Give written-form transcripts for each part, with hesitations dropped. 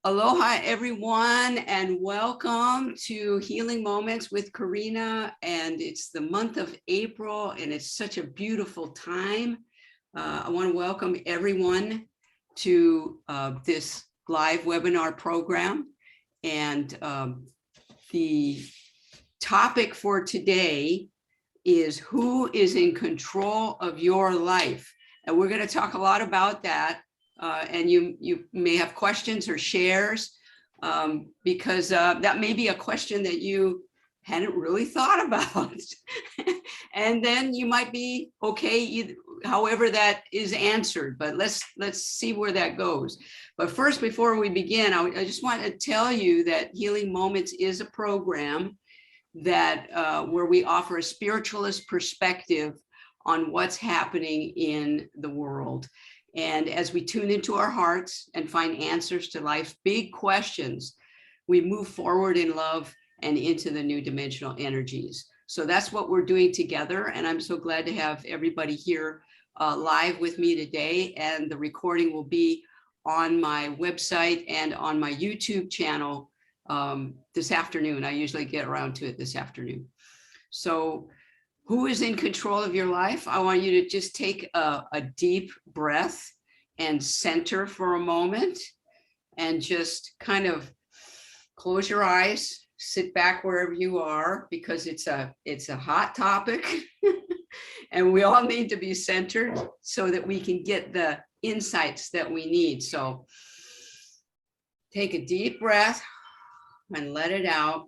Aloha, everyone, and welcome to Healing Moments with Karinna. And it's the month of April, and it's such a beautiful time. I want to welcome everyone to this live webinar program. And the topic for today is who is in control of your life? And we're going to talk a lot about that. And you may have questions or shares because that may be a question that you hadn't really thought about. And then you might be okay, however that is answered, but let's see where that goes. But first, before we begin, I just want to tell you that Healing Moments is a program that where we offer a spiritualist perspective on what's happening in the world. And as we tune into our hearts and find answers to life's big questions, we move forward in love and into the new dimensional energies. So that's what we're doing together. And I'm so glad to have everybody here live with me today. And the recording will be on my website and on my YouTube channel this afternoon. I usually get around to it this afternoon. So who is in control of your life? I want you to just take a deep breath and center for a moment and just kind of close your eyes, sit back wherever you are, because it's a hot topic and we all need to be centered so that we can get the insights that we need. So take a deep breath and let it out.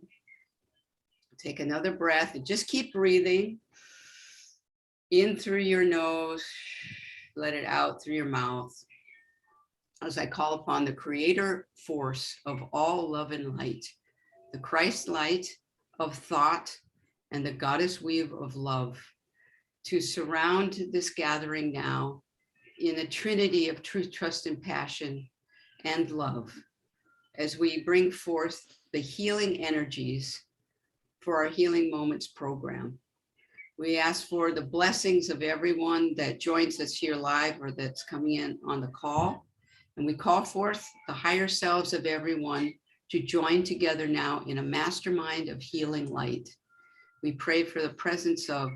Take another breath and just keep breathing. In through your nose, let it out through your mouth. As I call upon the creator force of all love and light, the Christ light of thought and the goddess weave of love to surround this gathering now in a trinity of truth, trust, and passion and love as we bring forth the healing energies for our Healing Moments program. We ask for the blessings of everyone that joins us here live or that's coming in on the call. And we call forth the higher selves of everyone to join together now in a mastermind of healing light. We pray for the presence of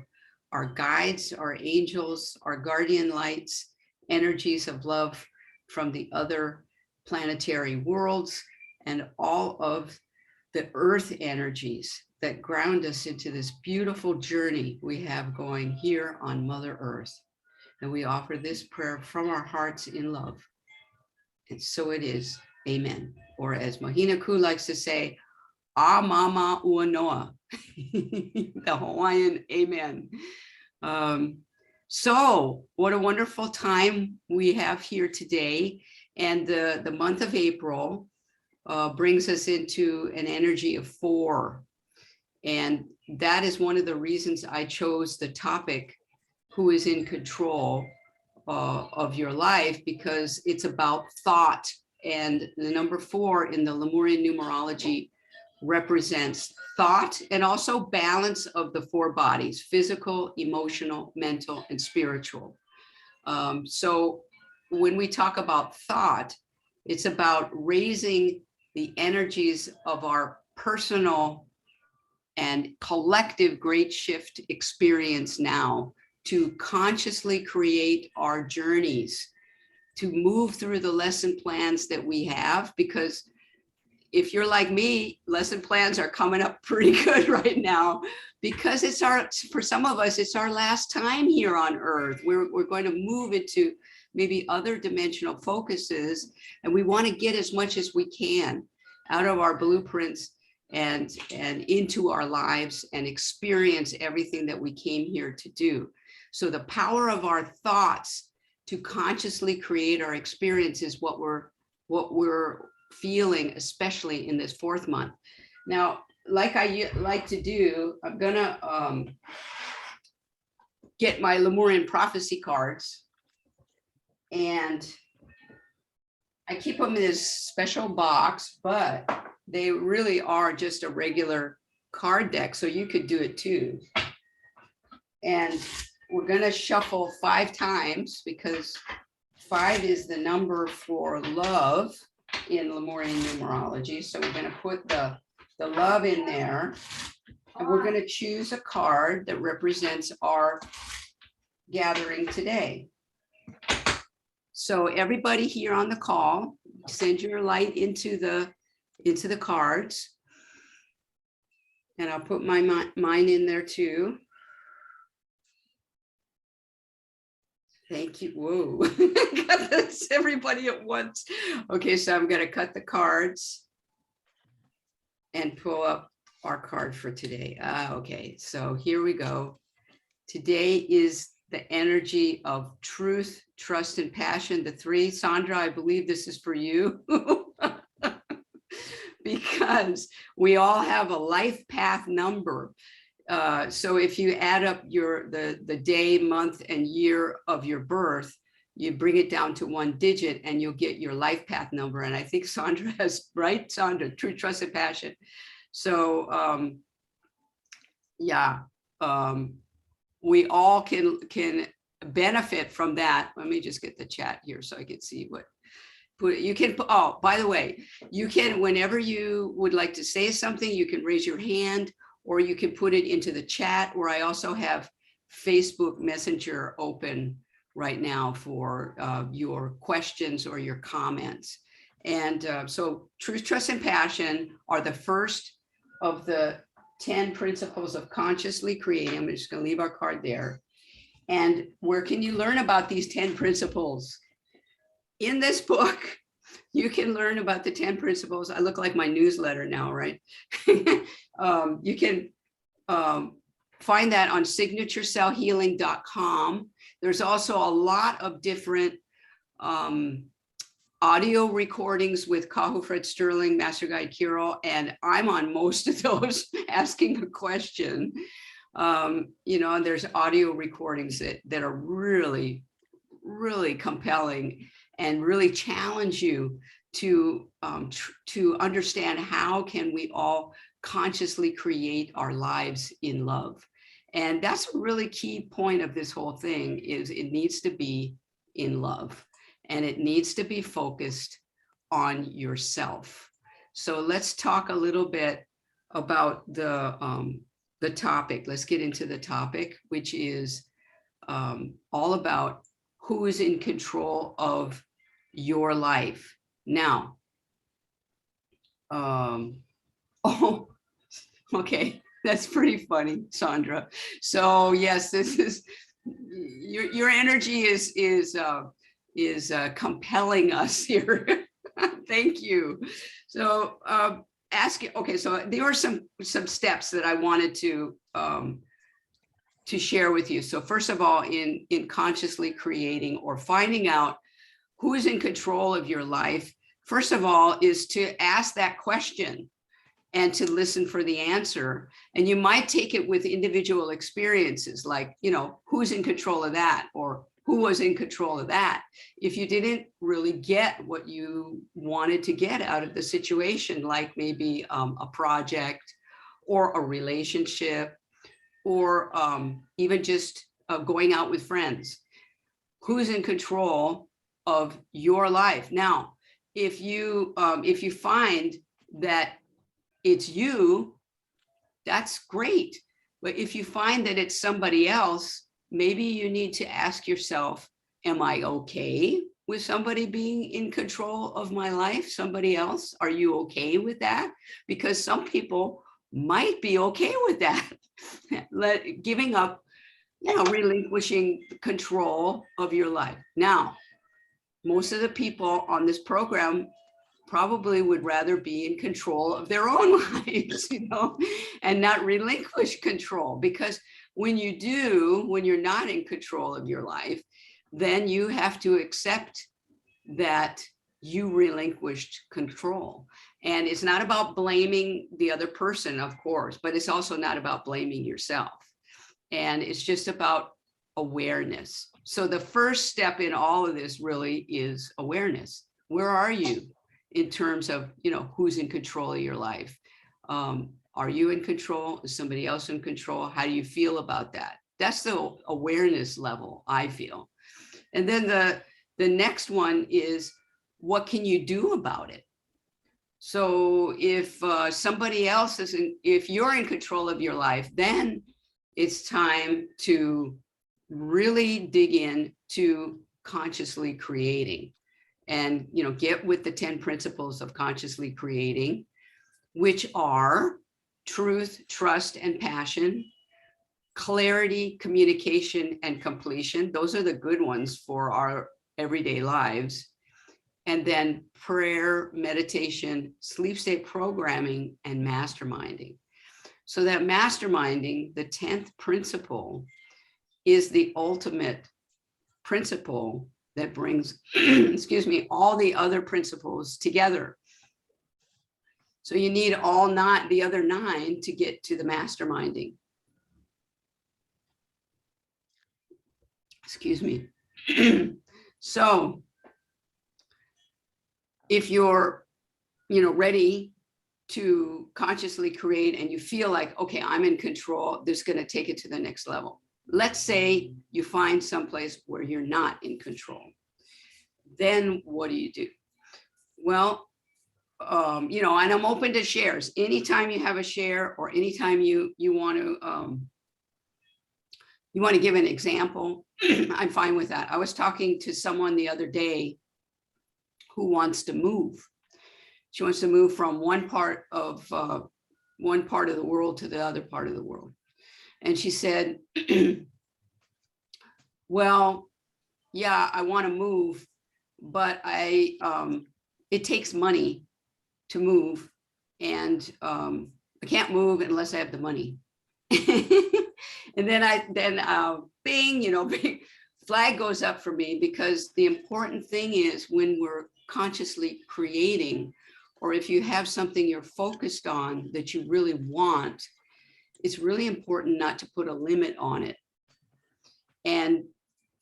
our guides, our angels, our guardian lights, energies of love from the other planetary worlds, and all of the earth energies that ground us into this beautiful journey we have going here on Mother Earth. And we offer this prayer from our hearts in love. And so it is, amen. Or as Mahina Ku likes to say, a mama ua noa, the Hawaiian amen. So what a wonderful time we have here today. And the month of April brings us into an energy of 4. And that is one of the reasons I chose the topic, who is in control of your life, because it's about thought. And the number 4 in the Lemurian numerology represents thought and also balance of the 4 bodies: physical, emotional, mental, and spiritual. So when we talk about thought, it's about raising the energies of our personal and collective great shift experience now to consciously create our journeys, to move through the lesson plans that we have. Because if you're like me, lesson plans are coming up pretty good right now, because for some of us, it's our last time here on Earth. We're going to move into maybe other dimensional focuses, and we want to get as much as we can out of our blueprints and into our lives and experience everything that we came here to do. So the power of our thoughts to consciously create our experience is what we're feeling, especially in this 4th month. Now, like I like to do, I'm gonna get my Lemurian prophecy cards, and I keep them in this special box, but they really are just a regular card deck, so you could do it too. And we're going to shuffle 5 times because 5 is the number for love. in Lemurian numerology. So we're going to put the love in there, and we're going to choose a card that represents our gathering today. So everybody here on the call, send your light into the cards. And I'll put mine in there too. Thank you. Whoa, got this everybody at once. Okay, so I'm going to cut the cards and pull up our card for today. Okay, so here we go. Today is the energy of truth, trust, and passion. The three. Sandra, I believe this is for you. Because we all have a life path number. So if you add up the day, month, and year of your birth, you bring it down to one digit and you'll get your life path number. And I think Sandra has, right, Sandra, truth, trust, and passion. So we all can benefit from that. Let me just get the chat here so I can see what you can. Oh, by the way, you can, whenever you would like to say something, you can raise your hand, or you can put it into the chat, or I also have Facebook Messenger open right now for your questions or your comments. And so truth, trust, and passion are the first of the 10 principles of consciously creating. I'm just going to leave our card there. And where can you learn about these 10 principles? In this book, you can learn about the 10 principles. I look like my newsletter now, right? You can find that on signaturecellhealing.com. There's also a lot of different audio recordings with Kahu Fred Sterling, Master Guide Kirill, and I'm on most of those asking a question. You know, and there's audio recordings that are really, really compelling and really challenge you to understand how can we all consciously create our lives in love. And that's a really key point of this whole thing, is it needs to be in love, and it needs to be focused on yourself. So let's talk a little bit about the topic. Let's get into the topic, which is all about who is in control of your life. Now, oh, okay, that's pretty funny, Sandra. So yes, this is your energy is compelling us here. Thank you. So okay, so there are some steps that I wanted to share with you. So first of all, in consciously creating or finding out who is in control of your life, first of all, is to ask that question and to listen for the answer. And you might take it with individual experiences, like, you know, who's in control of that, or who was in control of that. If you didn't really get what you wanted to get out of the situation, like maybe a project or a relationship, or even just going out with friends, who's in control of your life. Now, if you find that it's you, that's great. But if you find that it's somebody else, maybe you need to ask yourself, am I okay with somebody being in control of my life? Somebody else? Are you okay with that? Because some people might be okay with that. Giving up, you know, relinquishing control of your life. Now, most of the people on this program probably would rather be in control of their own lives, you know, and not relinquish control. Because when you do, when you're not in control of your life, then you have to accept that you relinquished control. And it's not about blaming the other person, of course, but it's also not about blaming yourself. And it's just about awareness. So the first step in all of this really is awareness. Where are you in terms of, you know, who's in control of your life? Are you in control? Is somebody else in control? How do you feel about that? That's the awareness level, I feel. And then the next one is, what can you do about it? So if somebody else if you're in control of your life, then it's time to really dig in to consciously creating, and get with the 10 principles of consciously creating, which are truth, trust, and passion, clarity, communication, and completion. Those are the good ones for our everyday lives. And then prayer, meditation, sleep state programming, and masterminding. So that masterminding, the 10th principle, is the ultimate principle that brings, excuse me, all the other principles together. So you need the other 9 to get to the masterminding. Excuse me. So if you're, ready to consciously create and you feel like, okay, I'm in control, this is going to take it to the next level. Let's say you find someplace where you're not in control. Then what do you do? Well, and I'm open to shares. Anytime you have a share, or anytime you want to give an example, I'm fine with that. I was talking to someone the other day who wants to move. She wants to move from one part of the world to the other part of the world. And she said, well, yeah, I want to move, but it takes money to move, and I can't move unless I have the money. And then bing, big flag goes up for me, because the important thing is, when we're consciously creating, or if you have something you're focused on that you really want, it's really important not to put a limit on it. And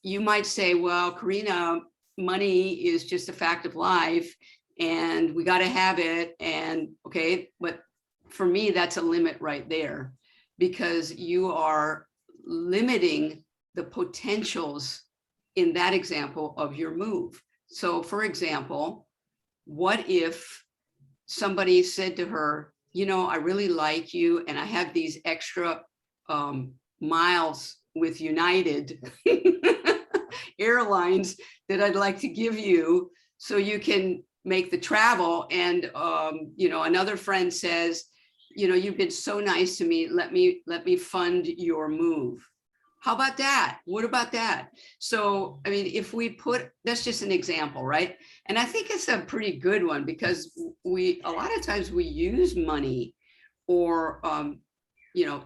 you might say, well, Karinna, money is just a fact of life and we got to have it. And okay, but for me, that's a limit right there, because you are limiting the potentials in that example of your move. So for example, what if somebody said to her, I really like you, and I have these extra miles with United Airlines that I'd like to give you so you can make the travel. And another friend says, you've been so nice to me, let me fund your move. How about that? What about that? So, I mean, if we that's just an example, right? And I think it's a pretty good one, because a lot of times we use money or,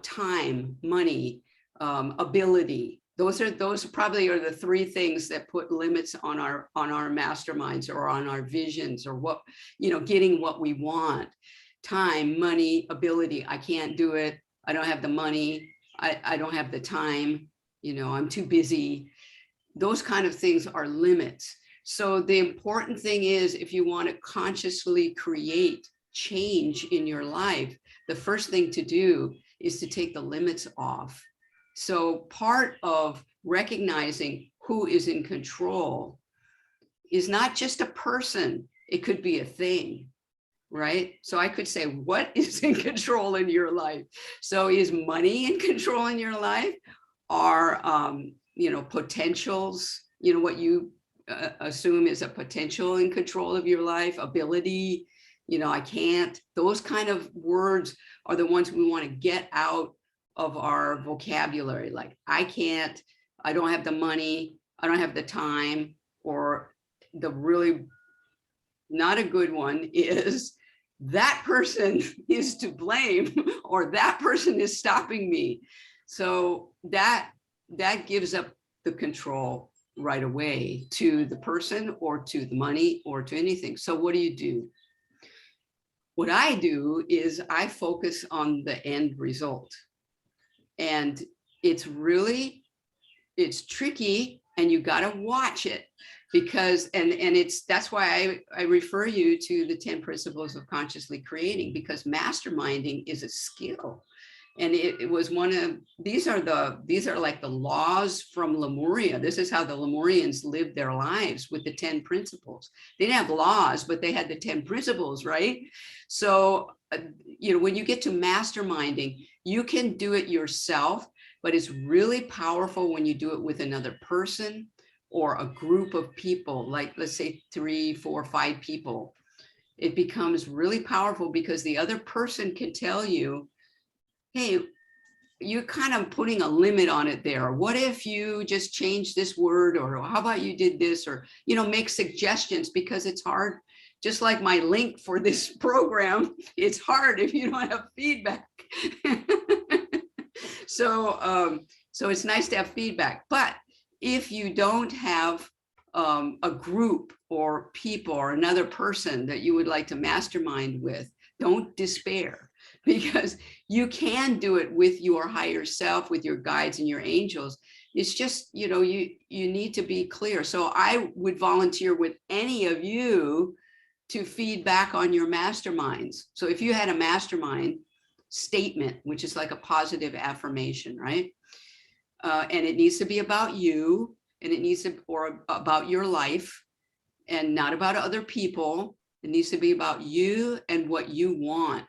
time, money, ability. Those probably are the 3 things that put limits on our masterminds, or on our visions, or what, getting what we want. Time, money, ability. I can't do it. I don't have the money. I don't have the time, I'm too busy. Those kind of things are limits. So the important thing is, if you want to consciously create change in your life, the first thing to do is to take the limits off. So part of recognizing who is in control is not just a person, it could be a thing. Right? So I could say, what is in control in your life? So is money in control in your life? Are, potentials, what you assume is a potential in control of your life, ability, I can't, those kind of words are the ones we want to get out of our vocabulary. Like, I can't, I don't have the money, I don't have the time. Or the really not a good one is, that person is to blame, or that person is stopping me. So that gives up the control right away to the person, or to the money, or to anything. So what do? What I do is I focus on the end result. And it's tricky, and you got to watch it, because that's why I refer you to the 10 principles of consciously creating, because masterminding is a skill. And it was these are like the laws from Lemuria. This is how the Lemurians lived their lives, with the 10 principles. They didn't have laws, but they had the 10 principles, right? So, when you get to masterminding, you can do it yourself, but it's really powerful when you do it with another person or a group of people, like let's say 3, 4, 5 people. It becomes really powerful because the other person can tell you, hey, you're kind of putting a limit on it there. What if you just change this word, or how about you did this, or, make suggestions, because it's hard. Just like my link for this program, it's hard if you don't have feedback. So it's nice to have feedback. But if you don't have a group or people or another person that you would like to mastermind with, don't despair, because you can do it with your higher self, with your guides and your angels. It's just, you need to be clear. So I would volunteer with any of you to feedback on your masterminds. So if you had a mastermind statement, which is like a positive affirmation, right? And it needs to be about you, and it needs to, or about your life, and not about other people. It needs to be about you and what you want.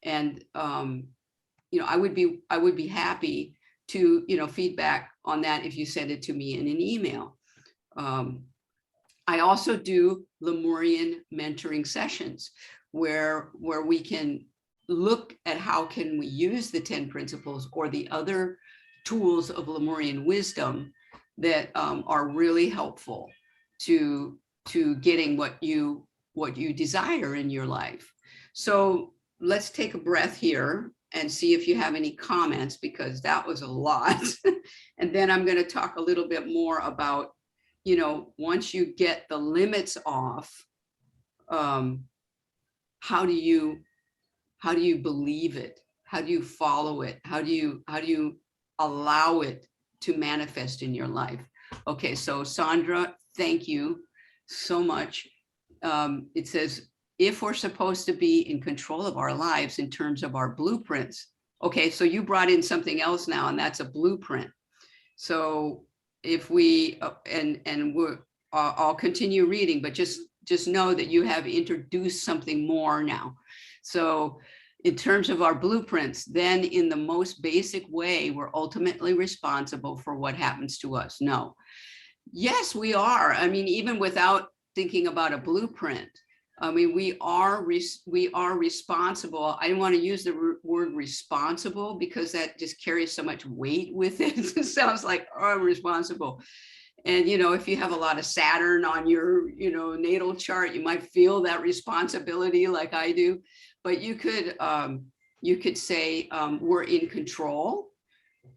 And I would be happy to feedback on that if you send it to me in an email. I also do Lemurian mentoring sessions where we can look at how can we use the 10 principles or the other tools of Lemurian wisdom that are really helpful to getting what you desire in your life. So let's take a breath here and see if you have any comments, because that was a lot. And then I'm going to talk a little bit more about, once you get the limits off, how do you believe it? How do you follow it? How do you allow it to manifest in your life? Okay, so Sandra, thank you so much. It says, if we're supposed to be in control of our lives in terms of our blueprints. Okay, so you brought in something else now, and that's a blueprint. So if we, I'll continue reading, but just know that you have introduced something more now. So in terms of our blueprints, then in the most basic way, we're ultimately responsible for what happens to us. No. Yes, we are. I mean, even without thinking about a blueprint, I mean, we are responsible. I don't want to use the word responsible because that just carries so much weight with it. It sounds like, oh, I'm responsible. And, if you have a lot of Saturn on your, natal chart, you might feel that responsibility like I do. But you could say we're in control,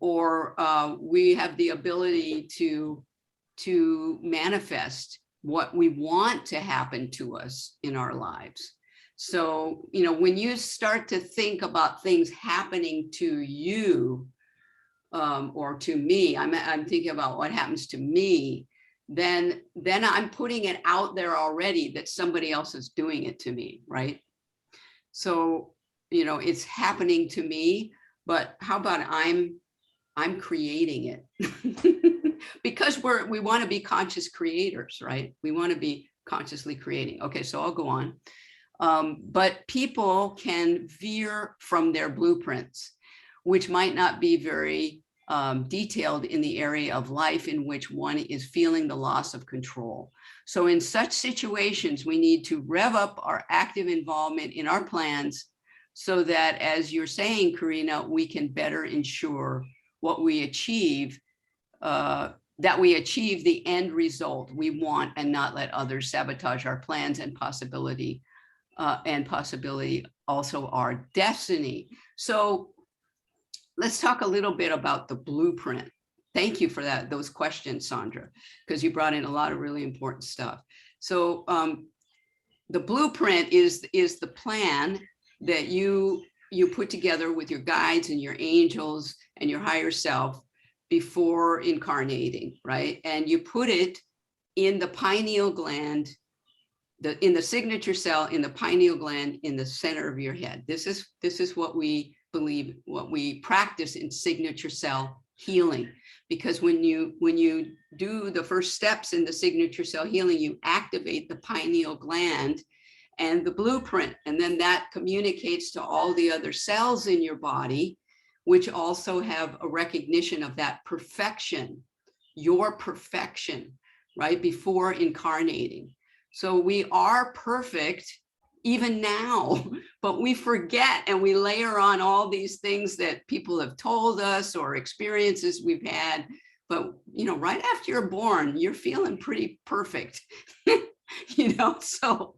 or we have the ability to manifest what we want to happen to us in our lives. So, when you start to think about things happening to you, or to me, I'm thinking about what happens to me, then I'm putting it out there already that somebody else is doing it to me, right? So, it's happening to me, but how about I'm creating it? Because we want to be conscious creators, right? We want to be consciously creating. Okay, so I'll go on. But people can veer from their blueprints, which might not be very detailed in the area of life in which one is feeling the loss of control. So in such situations, we need to rev up our active involvement in our plans so that, as you're saying, Karinna, we can better ensure what we achieve, that we achieve the end result we want and not let others sabotage our plans and possibility also our destiny. So let's talk a little bit about the blueprint. Thank you for those questions, Sandra, because you brought in a lot of really important stuff. So the blueprint is the plan that you put together with your guides and your angels and your higher self before incarnating, right? And you put it in the pineal gland, in the signature cell in the pineal gland in the center of your head. This is what we believe, what we practice in signature cell healing. Because when you do the first steps in the signature cell healing, you activate the pineal gland and the blueprint, and then that communicates to all the other cells in your body, which also have a recognition of that perfection, your perfection, right, before incarnating. So we are perfect even now, but we forget and we layer on all these things that people have told us or experiences we've had. But, you know, right after you're born, you're feeling pretty perfect, you know, so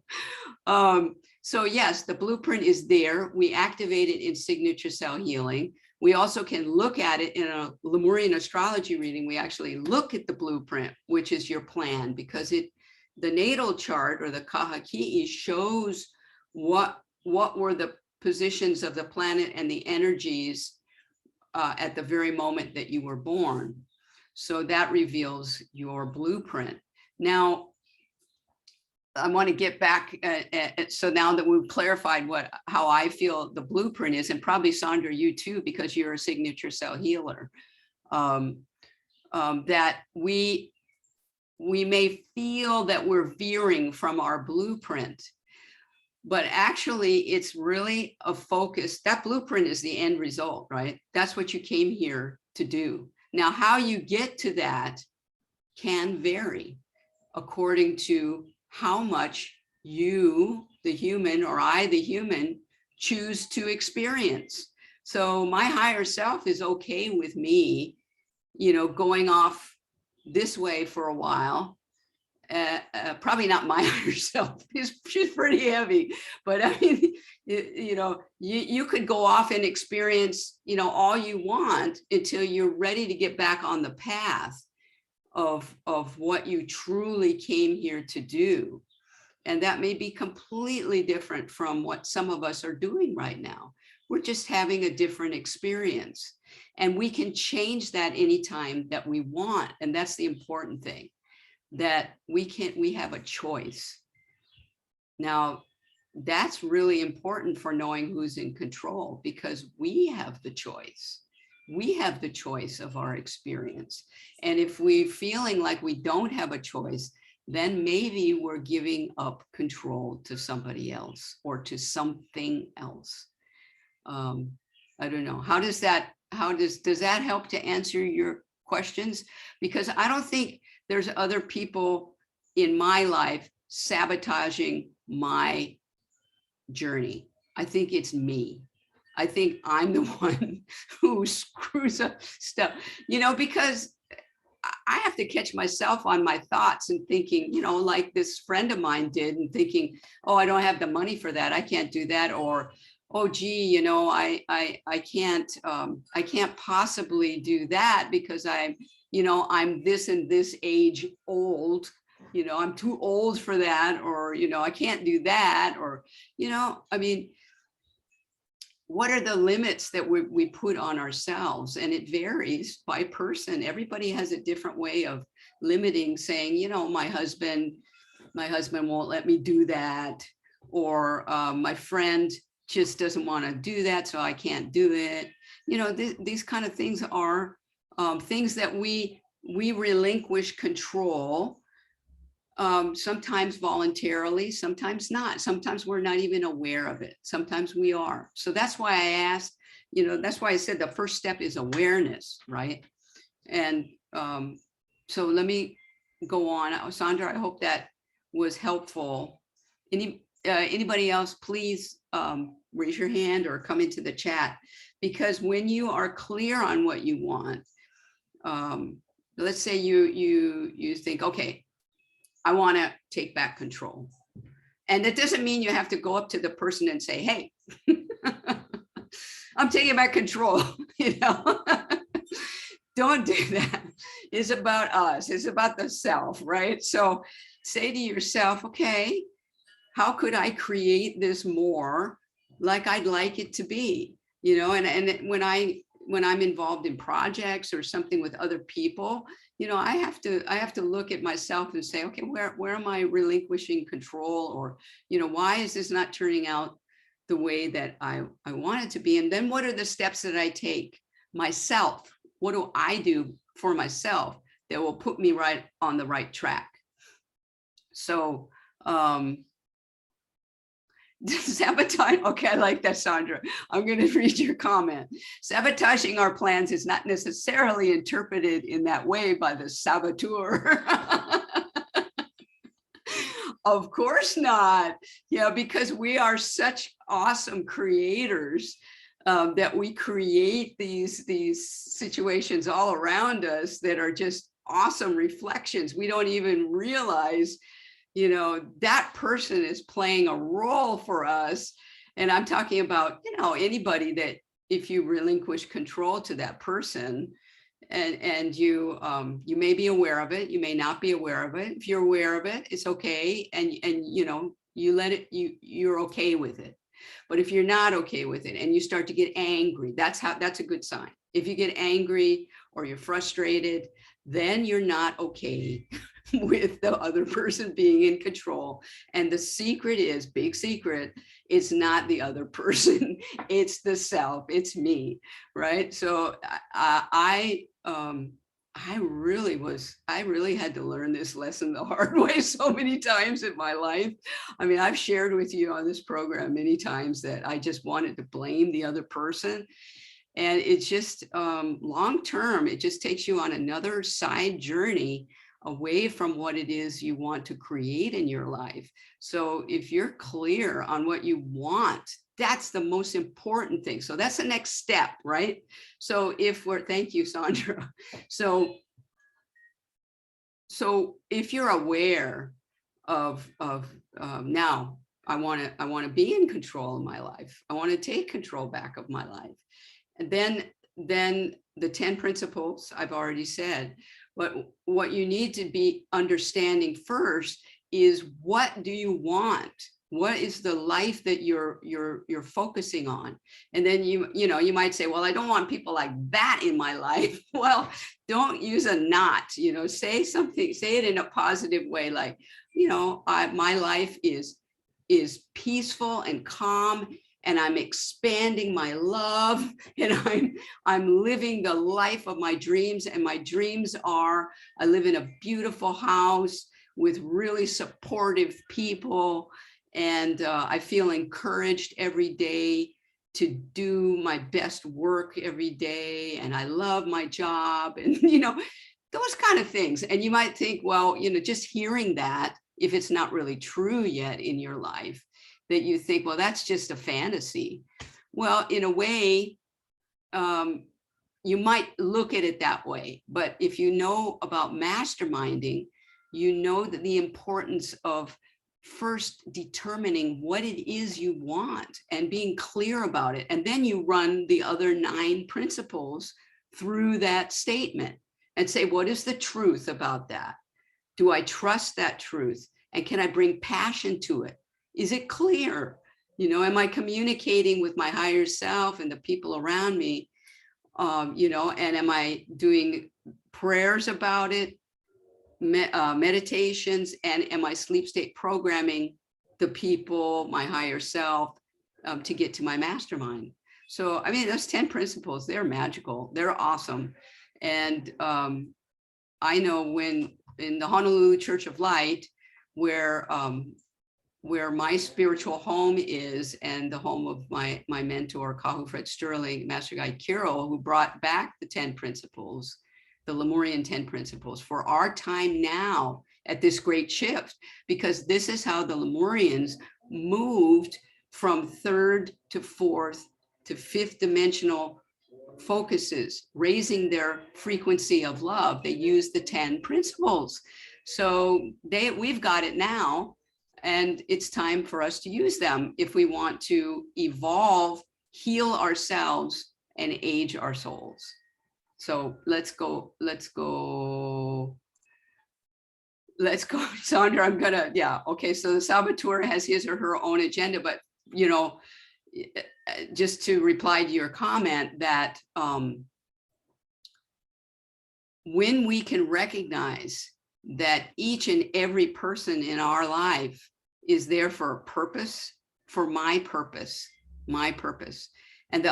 yes, the blueprint is there. We activate it in signature cell healing. We also can look at it in a Lemurian astrology reading. We actually look at the blueprint, which is your plan, because the natal chart or the Kahaki'i shows what were the positions of the planet and the energies at the very moment that you were born. So that reveals your blueprint. Now, I want to get back. So now that we've clarified how I feel the blueprint is, and probably Sandra, you too, because you're a signature cell healer, that we may feel that we're veering from our blueprint, but actually it's really a focus. That blueprint is the end result, right? That's what you came here to do. Now, how you get to that can vary according to how much you, the human, or I, the human, choose to experience. So my higher self is okay with me, you know, going off this way for a while. Probably not my higher self. She's pretty heavy, but I mean, you know, you could go off and experience, you know, all you want until you're ready to get back on the path of what you truly came here to do. And that may be completely different from what some of us are doing right now. We're just having a different experience. And we can change that anytime that we want. And that's the important thing, that we have a choice. Now, that's really important for knowing who's in control, because we have the choice. We have the choice of our experience. And if we're feeling like we don't have a choice, then maybe we're giving up control to somebody else or to something else. I don't know. Does that help to answer your questions? Because I don't think there's other people in my life sabotaging my journey. I think it's me. I think I'm the one who screws up stuff, you know, because I have to catch myself on my thoughts and thinking, you know, like this friend of mine did, and thinking, oh, I don't have the money for that. I can't do that. Or, oh, gee, you know, I can't possibly do that because I'm this and this age old, you know, I'm too old for that, or, you know, I can't do that, or, you know, I mean, what are the limits that we put on ourselves? And it varies by person. Everybody has a different way of limiting, saying, you know, my husband won't let me do that, or my friend just doesn't want to do that, so I can't do it. You know, these kind of things are things that we relinquish control, sometimes voluntarily, sometimes not. Sometimes we're not even aware of it. Sometimes we are. So that's why I asked, you know, that's why I said the first step is awareness, right? And so let me go on. Sandra, I hope that was helpful. Anybody else, please raise your hand or come into the chat, because when you are clear on what you want, let's say you think, okay, I want to take back control. And it doesn't mean you have to go up to the person and say, hey, I'm taking back control, you know. Don't do that. It's about us. It's about the self, right? So say to yourself, okay, how could I create this more like I'd like it to be? You know, and when I'm involved in projects or something with other people, you know, I have to look at myself and say, okay, where am I relinquishing control? Or, you know, why is this not turning out the way that I want it to be. And then what are the steps that I take myself? What do I do for myself that will put me right on the right track? So sabotage. Okay, I like that, Sandra. I'm going to read your comment. Sabotaging our plans is not necessarily interpreted in that way by the saboteur. Of course not. Yeah, because we are such awesome creators that we create these situations all around us that are just awesome reflections. We don't even realize, you know, that person is playing a role for us. And I'm talking about, you know, anybody that if you relinquish control to that person, and you may be aware of it, you may not be aware of it. If you're aware of it, it's okay, and you know, you let it, you're okay with it. But if you're not okay with it and you start to get angry, that's a good sign. If you get angry or you're frustrated, then you're not okay with the other person being in control. And the secret is, big secret, it's not the other person, it's the self, it's me, right? So I really had to learn this lesson the hard way so many times in my life. I mean, I've shared with you on this program many times that I just wanted to blame the other person. And it's just long term, it just takes you on another side journey away from what it is you want to create in your life. So if you're clear on what you want, that's the most important thing. So that's the next step, right? So if we're, thank you, Sandra. So if you're aware of now, I want to be in control of my life. I want to take control back of my life. And then the 10 principles I've already said. But what you need to be understanding first is, what do you want? What is the life that you're focusing on? And then you might say, well, I don't want people like that in my life. Well, don't use a not, say something, say it in a positive way, like, my life is peaceful and calm, and I'm expanding my love, and I'm living the life of my dreams. And my dreams are, I live in a beautiful house with really supportive people, and I feel encouraged every day to do my best work every day, and I love my job, and those kind of things. And you might think, well, just hearing that, if it's not really true yet in your life, that you think, well, that's just a fantasy. Well, in a way, you might look at it that way. But if you know about masterminding, you know that the importance of first determining what it is you want and being clear about it. And then you run the other 9 principles through that statement and say, what is the truth about that? Do I trust that truth? And can I bring passion to it? Is it clear? Am I communicating with my higher self and the people around me? And am I doing prayers about it, meditations, and am I sleep state programming the people, my higher self, to get to my mastermind? So, I mean, those 10 principles, they're magical. They're awesome. And I know when in the Honolulu Church of Light, where my spiritual home is, and the home of my mentor, Kahu Fred Sterling, Master Guide Kirill, who brought back the 10 principles, the Lemurian 10 principles for our time now at this great shift, because this is how the Lemurians moved from 3rd to 4th to 5th dimensional focuses, raising their frequency of love. They used the 10 principles. So we've got it now. And it's time for us to use them if we want to evolve, heal ourselves, and age our souls. So let's go, Sandra. Okay. So the saboteur has his or her own agenda, but, just to reply to your comment that when we can recognize that each and every person in our life is there for a purpose, for my purpose, my purpose. And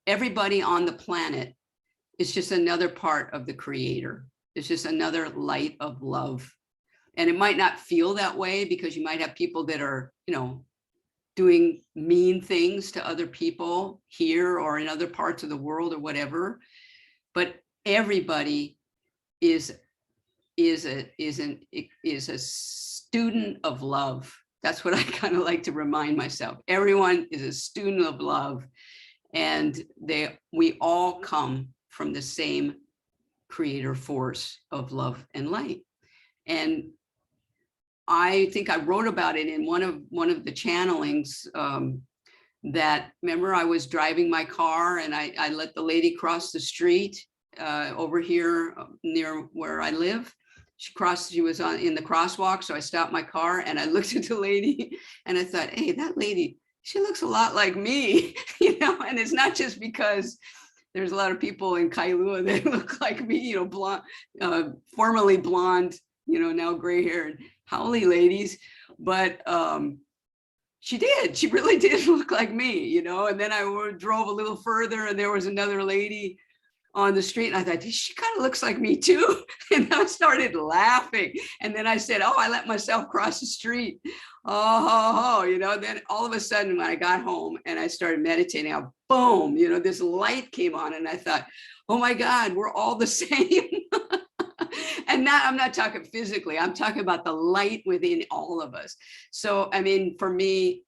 everybody on the planet is just another part of the creator. It's just another light of love. And it might not feel that way because you might have people that are, doing mean things to other people here or in other parts of the world or whatever. But everybody is a student of love. That's what I kind of like to remind myself. Everyone is a student of love, and we all come from the same creator force of love and light. And I think I wrote about it in one of the channelings, that, remember, I was driving my car and I let the lady cross the street over here near where I live. She was in the crosswalk, so I stopped my car and I looked at the lady and I thought, hey, that lady, she looks a lot like me, and it's not just because there's a lot of people in Kailua that look like me, blonde, formerly blonde, now gray haired haole ladies, but she really did look like me, and then I drove a little further and there was another lady on the street and I thought, she kind of looks like me too. And I started laughing. And then I said, oh, I let myself cross the street. Then all of a sudden when I got home and I started meditating, boom, this light came on and I thought, oh my God, we're all the same. And now I'm not talking physically, I'm talking about the light within all of us. So, for me,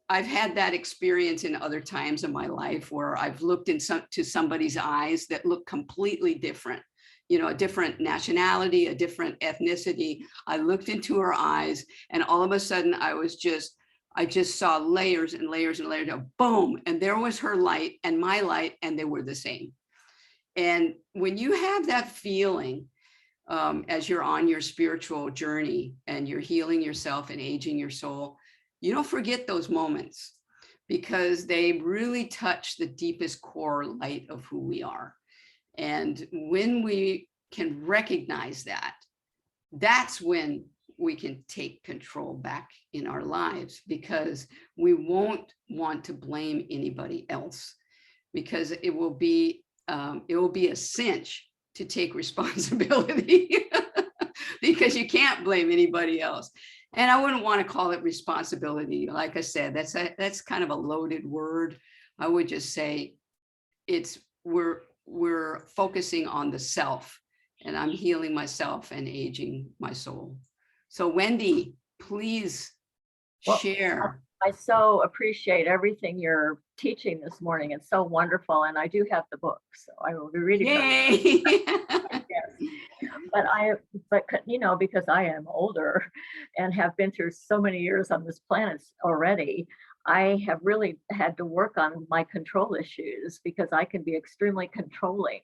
I've had that experience in other times in my life where I've looked into somebody's eyes that look completely different, a different nationality, a different ethnicity. I looked into her eyes and all of a sudden I just saw layers and layers and layers of boom. And there was her light and my light, and they were the same. And when you have that feeling, as you're on your spiritual journey and you're healing yourself and aging your soul, you don't forget those moments because they really touch the deepest core light of who we are. And when we can recognize that, that's when we can take control back in our lives, because we won't want to blame anybody else, because it will be a cinch to take responsibility because you can't blame anybody else. And I wouldn't want to call it responsibility. Like I said, that's kind of a loaded word. I would just say we're focusing on the self, and I'm healing myself and aging my soul. So Wendy, please share. I so appreciate everything you're teaching this morning. It's so wonderful. And I do have the book, so I will be reading Yay. Yes. But because I am older and have been through so many years on this planet already, I have really had to work on my control issues, because I can be extremely controlling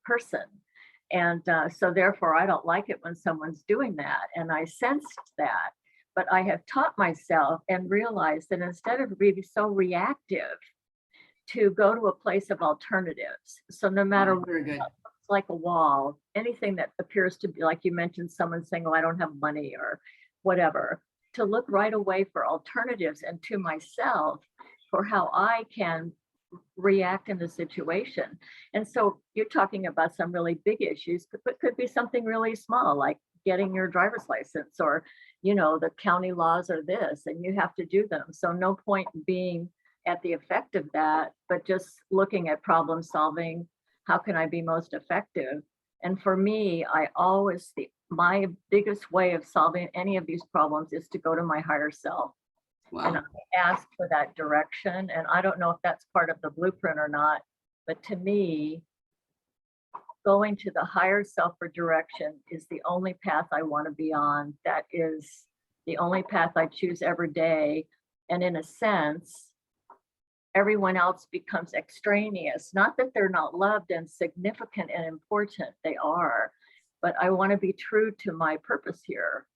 person. And so therefore, I don't like it when someone's doing that. And I sensed that. But I have taught myself and realized that instead of being so reactive, to go to a place of alternatives. So no matter what, it's like a wall, anything that appears to be, like you mentioned, someone saying, oh, I don't have money or whatever, to look right away for alternatives and to myself for how I can react in the situation. And so you're talking about some really big issues, but could be something really small, like getting your driver's license, or the county laws are this and you have to do them. So no point in being at the effect of that, but just looking at problem solving. How can I be most effective? And for me, my biggest way of solving any of these problems is to go to my higher self. Wow. And I ask for that direction. And I don't know if that's part of the blueprint or not, but to me, going to the higher self for direction is the only path I want to be on. That is the only path I choose every day. And in a sense, everyone else becomes extraneous. Not that they're not loved and significant and important, they are, but I want to be true to my purpose here.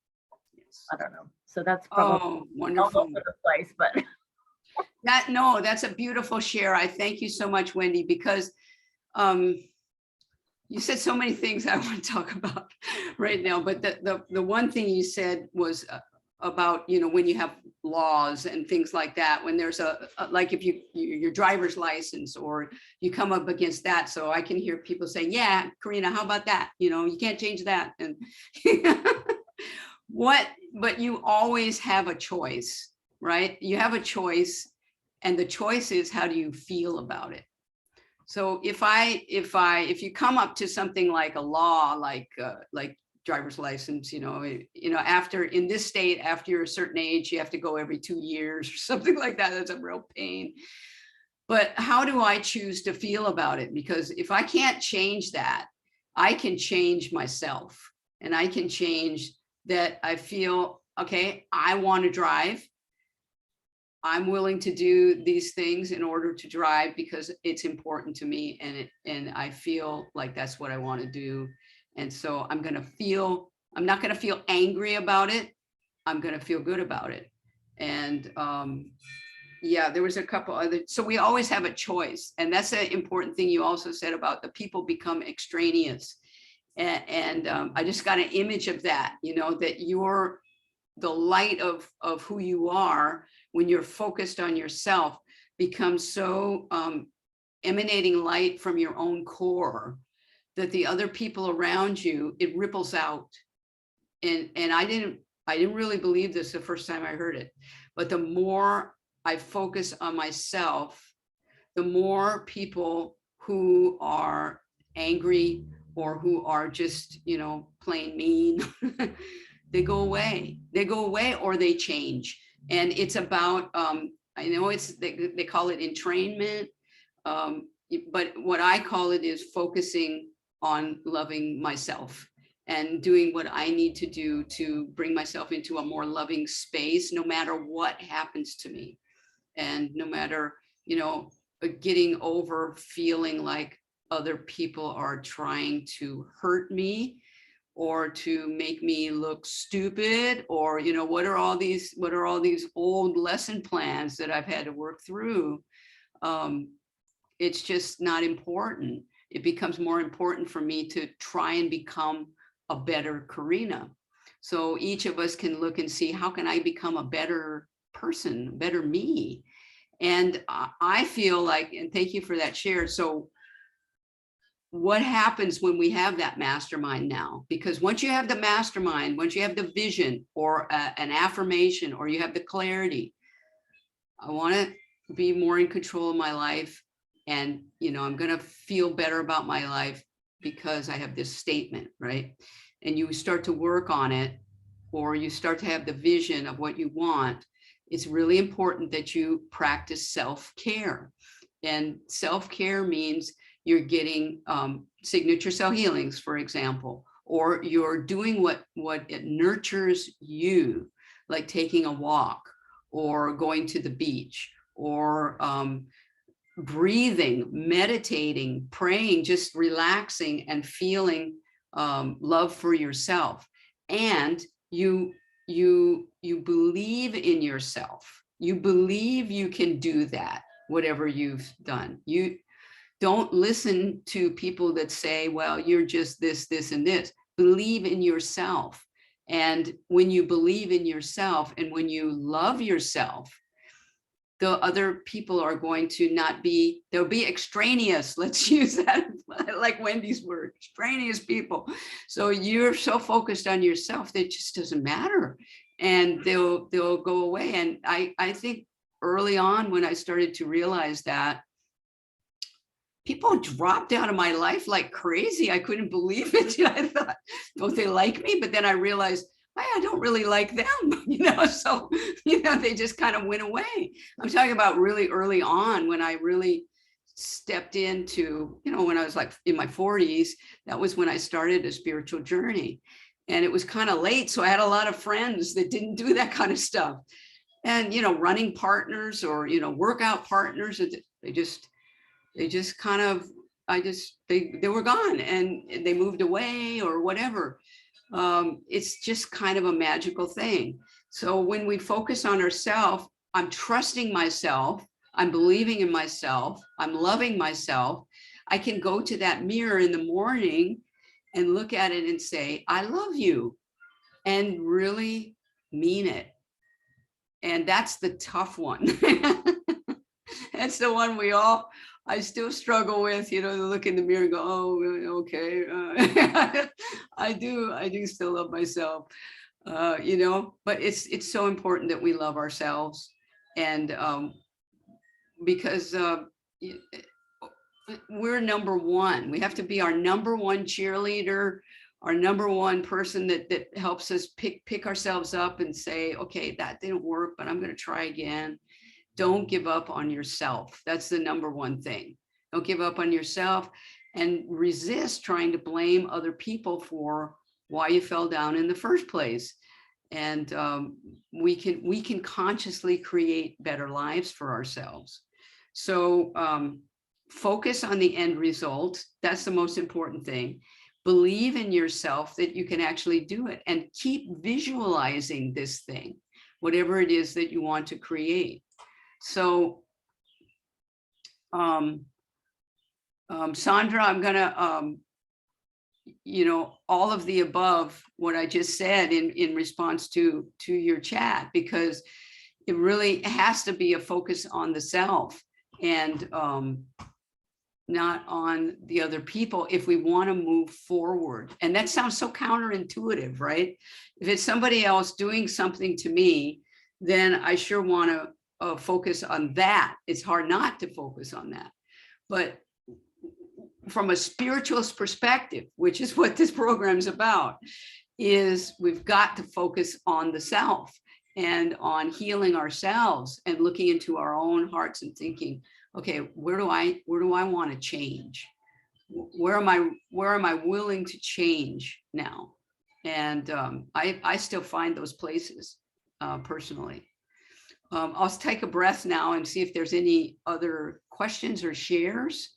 I don't know. So that's probably wonderful. All over the place, but that's a beautiful share. I thank you so much, Wendy, because you said so many things I want to talk about right now, but the one thing you said was about, when you have laws and things like that, when there's like if your driver's license, or you come up against that. So I can hear people saying, yeah, Karinna, how about that? You can't change that. And but you always have a choice, right? You have a choice, and the choice is, how do you feel about it? So if you come up to something like a law, like driver's license, after, in this state, after you're a certain age, you have to go every 2 years or something like that. That's a real pain. But how do I choose to feel about it? Because if I can't change that, I can change myself, and I can change that. I feel, okay, I want to drive. I'm willing to do these things in order to drive because it's important to me, and I feel like that's what I want to do. And so I'm not going to feel angry about it. I'm going to feel good about it. And yeah, there was a couple other, so we always have a choice. And that's an important thing you also said about the people become extraneous. And I just got an image of that, that you're the light of who you are, when you're focused on yourself, becomes so emanating light from your own core, that the other people around you, it ripples out. And I didn't really believe this the first time I heard it, but the more I focus on myself, the more people who are angry, or who are just, plain mean, they go away, or they change. And it's about, I know they call it entrainment, but what I call it is focusing on loving myself and doing what I need to do to bring myself into a more loving space, no matter what happens to me. And no matter, getting over feeling like other people are trying to hurt me, or to make me look stupid, or, what are all these old lesson plans that I've had to work through? It's just not important. It becomes more important for me to try and become a better Karinna. So each of us can look and see, how can I become a better person, better me? And I feel like, and thank you for that share. So what happens when we have that mastermind now? Because once you have the mastermind, once you have the vision, or an affirmation, or you have the clarity, I want to be more in control of my life. And, I'm going to feel better about my life because I have this statement, right? And you start to work on it, or you start to have the vision of what you want. It's really important that you practice self-care. And self-care means you're getting signature cell healings, for example, or you're doing what it nurtures you, like taking a walk, or going to the beach, or breathing, meditating, praying, just relaxing and feeling love for yourself. And you believe in yourself. You believe you can do that, whatever you've done. You don't listen to people that say, well, you're just this, this, and this. Believe in yourself. And when you believe in yourself, and when you love yourself, the other people are going to not be, they'll be extraneous. Let's use that, like Wendy's word, extraneous people. So you're so focused on yourself that it just doesn't matter. And they'll go away. And I think early on, when I started to realize that, people dropped out of my life like crazy. I couldn't believe it. I thought, don't they like me? But then I realized, I don't really like them, so, they just kind of went away. I'm talking about really early on, when I really stepped into, when I was like in my 40s, that was when I started a spiritual journey. And it was kind of late. So I had a lot of friends that didn't do that kind of stuff. And, running partners, or, workout partners, they just kind of, they were gone, and they moved away or whatever. It's just kind of a magical thing. So when we focus on ourselves, I'm trusting myself, I'm believing in myself, I'm loving myself. I can go to that mirror in the morning and look at it and say, I love you, and really mean it. And that's the tough one. That's the one I still struggle with, to look in the mirror and go, oh, okay. I do still love myself, but it's so important that we love ourselves. And because we're number one. We have to be our number one cheerleader, our number one person that helps us pick ourselves up and say, okay, that didn't work, but I'm going to try again. Don't give up on yourself. That's the number one thing. Don't give up on yourself, and resist trying to blame other people for why you fell down in the first place. And we can consciously create better lives for ourselves. So focus on the end result. That's the most important thing. Believe in yourself that you can actually do it, and keep visualizing this thing, whatever it is that you want to create. So, Sandra, I'm gonna, all of the above, what I just said in response to your chat, because it really has to be a focus on the self, and not on the other people if we want to move forward. And that sounds so counterintuitive, right? If it's somebody else doing something to me, then I sure want to focus on that. It's hard not to focus on that. But from a spiritualist perspective, which is what this program is about, is we've got to focus on the self and on healing ourselves and looking into our own hearts and thinking, okay, where do I want to change? Where am I willing to change now? And I still find those places personally. I'll take a breath now and see if there's any other questions or shares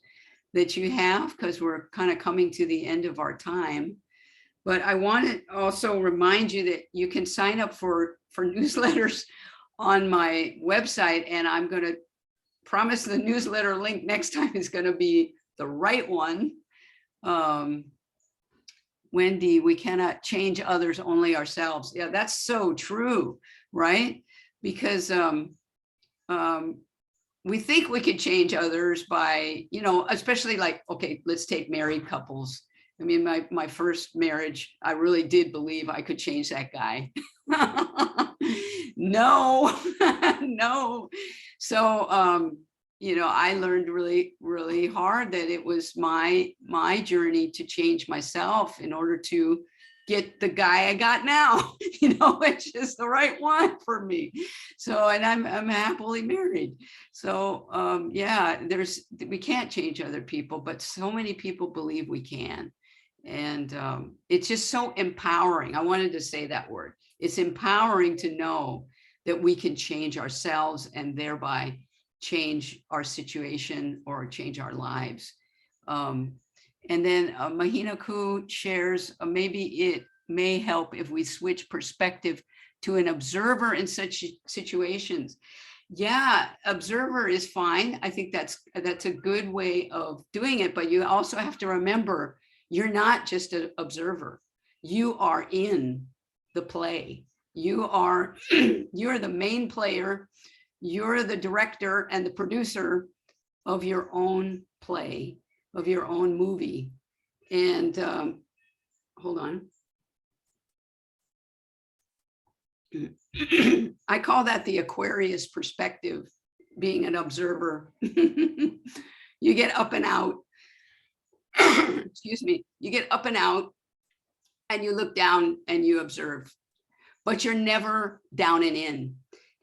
that you have, because we're kind of coming to the end of our time. But I want to also remind you that you can sign up for newsletters on my website, and I'm going to promise the newsletter link next time is going to be the right one. Wendy, we cannot change others, only ourselves. Yeah, that's so true, right? Because we think we could change others by, especially like, okay, let's take married couples. I mean, my first marriage, I really did believe I could change that guy. No, no. So, I learned really, really hard that it was my journey to change myself in order to get the guy I got now, which is the right one for me. So, and I'm happily married. So, yeah, we can't change other people, but so many people believe we can. And it's just so empowering. I wanted to say that word. It's empowering to know that we can change ourselves and thereby change our situation or change our lives. And then Mahina Ku shares, maybe it may help if we switch perspective to an observer in such situations. Yeah, observer is fine. I think that's a good way of doing it, but you also have to remember, you're not just an observer. You are in the play. You're the main player. You're the director and the producer of your own play, of your own movie. And hold on. I call that the Aquarius perspective, being an observer. You get up and out. Excuse me. You get up and out and you look down and you observe, but you're never down and in.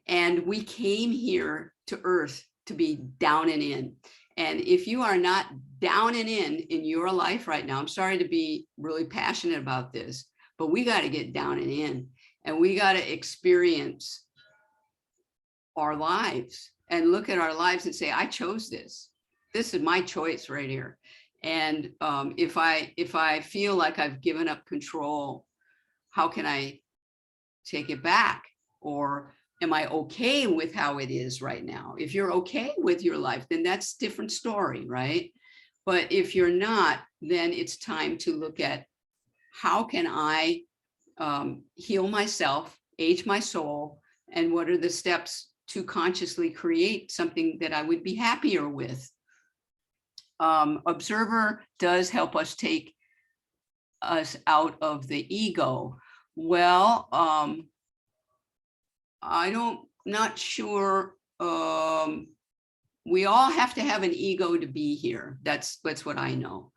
And we came here to Earth to be down and in. And if you are not down and in your life right now, I'm sorry to be really passionate about this, but we got to get down and in, and we got to experience our lives and look at our lives and say, I chose this. This is my choice right here. And if I feel like I've given up control, how can I take it back? Or am I okay with how it is right now? If you're okay with your life, then that's a different story, right? But if you're not, then it's time to look at, how can I heal myself, age my soul, And what are the steps to consciously create something that I would be happier with? Observer does help us take us out of the ego. Well, not sure. We all have to have an ego to be here. That's what I know.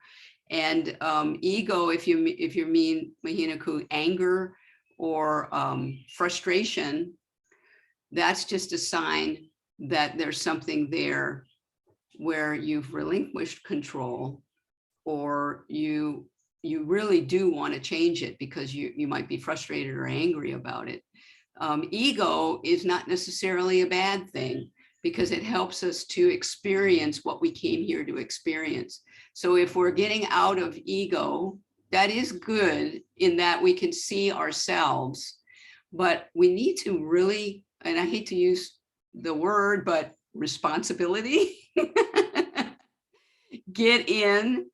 And ego, if you mean Mahinaku, anger or frustration, that's just a sign that there's something there where you've relinquished control, or you really do want to change it because you might be frustrated or angry about it. Ego is not necessarily a bad thing because it helps us to experience what we came here to experience. So if we're getting out of ego, that is good in that we can see ourselves, but we need to really, and I hate to use the word, but responsibility, get in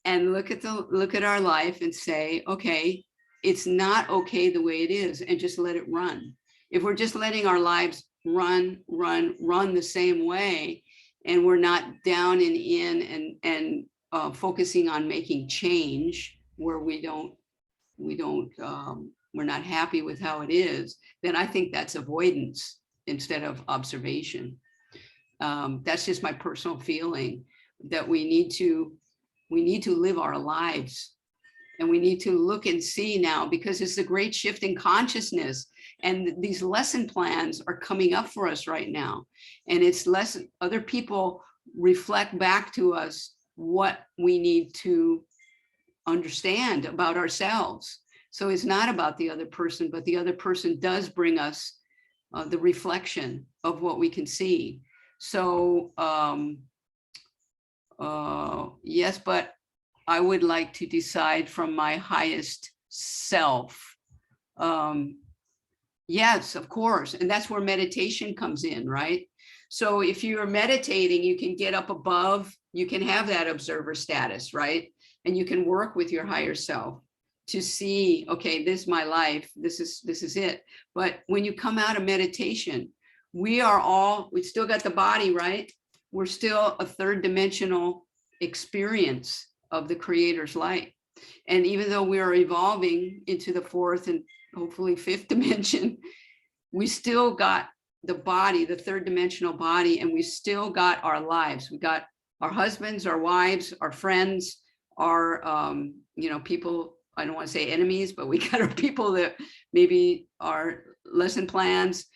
and look at our life and say, okay, it's not okay the way it is, and just let it run. If we're just letting our lives run the same way, and we're not down and in and focusing on making change where we're not happy with how it is, then I think that's avoidance instead of observation. That's just my personal feeling, that we need to live our lives, and we need to look and see now, because it's a great shift in consciousness, and these lesson plans are coming up for us right now, and it's other people reflect back to us what we need to understand about ourselves. So it's not about the other person, but the other person does bring us the reflection of what we can see. So yes, but I would like to decide from my highest self. Yes, of course. And that's where meditation comes in, right? So if you're meditating, you can get up above, you can have that observer status, right? And you can work with your higher self to see, okay, this is my life, this is it. But when you come out of meditation, we still got the body, right? We're still a third dimensional experience of the creator's light. And even though we are evolving into the fourth and hopefully fifth dimension, we still got the body, the third dimensional body, and we still got our lives. We got our husbands, our wives, our friends, our people, I don't want to say enemies, but we got our people that maybe are lesson plans.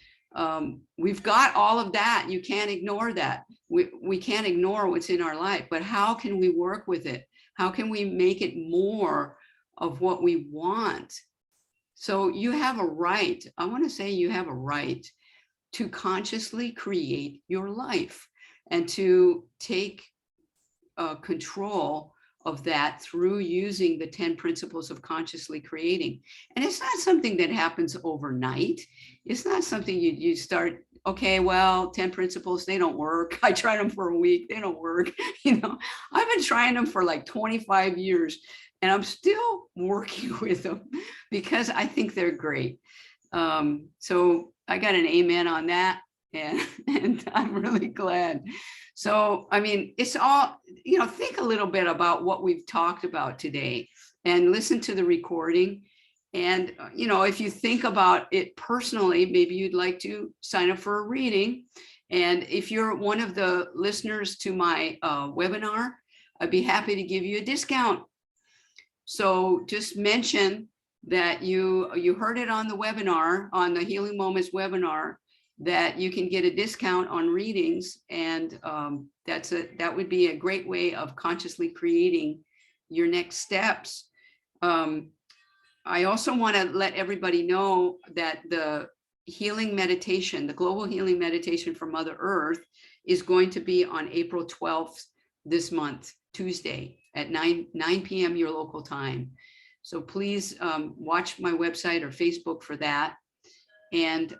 We've got all of that. You can't ignore that. We can't ignore what's in our life, but how can we work with it? How can we make it more of what we want? So you have a right, I want to say you have a right to consciously create your life and to take control of that through using the 10 principles of consciously creating. And it's not something that happens overnight. It's not something you start, okay, well, 10 principles, they don't work. I tried them for a week, they don't work. I've been trying them for like 25 years and I'm still working with them because I think they're great. So I got an amen on that, and I'm really glad. So, I mean, it's all, think a little bit about what we've talked about today and listen to the recording. And, if you think about it personally, maybe you'd like to sign up for a reading. And if you're one of the listeners to my webinar, I'd be happy to give you a discount. So just mention that you heard it on the webinar, on the Healing Moments webinar, that you can get a discount on readings. And that would be a great way of consciously creating your next steps. I also want to let everybody know that the healing meditation, the global healing meditation for Mother Earth, is going to be on April 12th this month, Tuesday at 9 p.m. your local time. So please watch my website or Facebook for that. And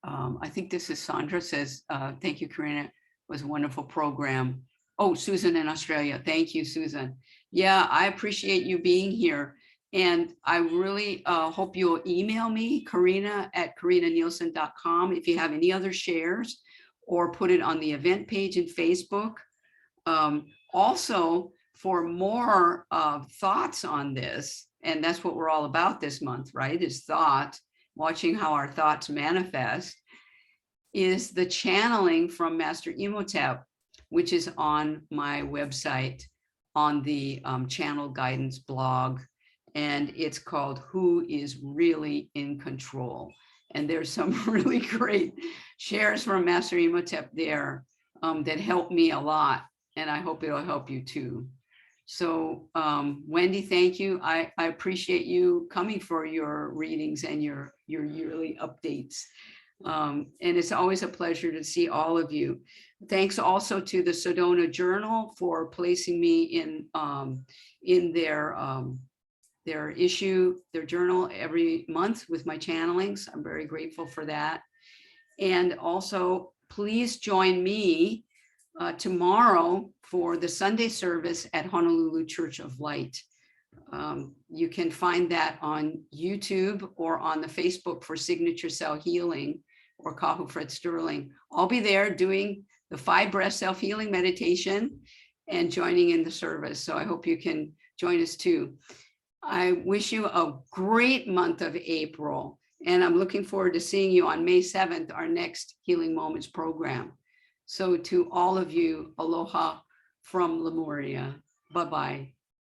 I think this is Sandra says, thank you, Karinna. It was a wonderful program. Oh, Susan in Australia. Thank you, Susan. Yeah, I appreciate you being here. And I really hope you'll email me, Karinna@KarinnaNielsen.com, if you have any other shares, or put it on the event page in Facebook. Also, for more thoughts on this, and that's what we're all about this month, right? Is thought, watching how our thoughts manifest, is the channeling from Master Imhotep, which is on my website on the channel guidance blog. And it's called Who is Really in Control? And there's some really great shares from Master Imhotep there that helped me a lot. And I hope it'll help you too. So Wendy, thank you. I appreciate you coming for your readings and your yearly updates. And it's always a pleasure to see all of you. Thanks also to the Sedona Journal for placing me in their issue, their journal every month with my channelings. I'm very grateful for that. And also, please join me tomorrow for the Sunday service at Honolulu Church of Light. You can find that on YouTube or on the Facebook for Signature Cell Healing or Kahu Fred Sterling. I'll be there doing the 5 breath self-healing meditation and joining in the service. So I hope you can join us too. I wish you a great month of April, and I'm looking forward to seeing you on May 7th, our next Healing Moments program. So to all of you, aloha from Lemuria. Bye-bye.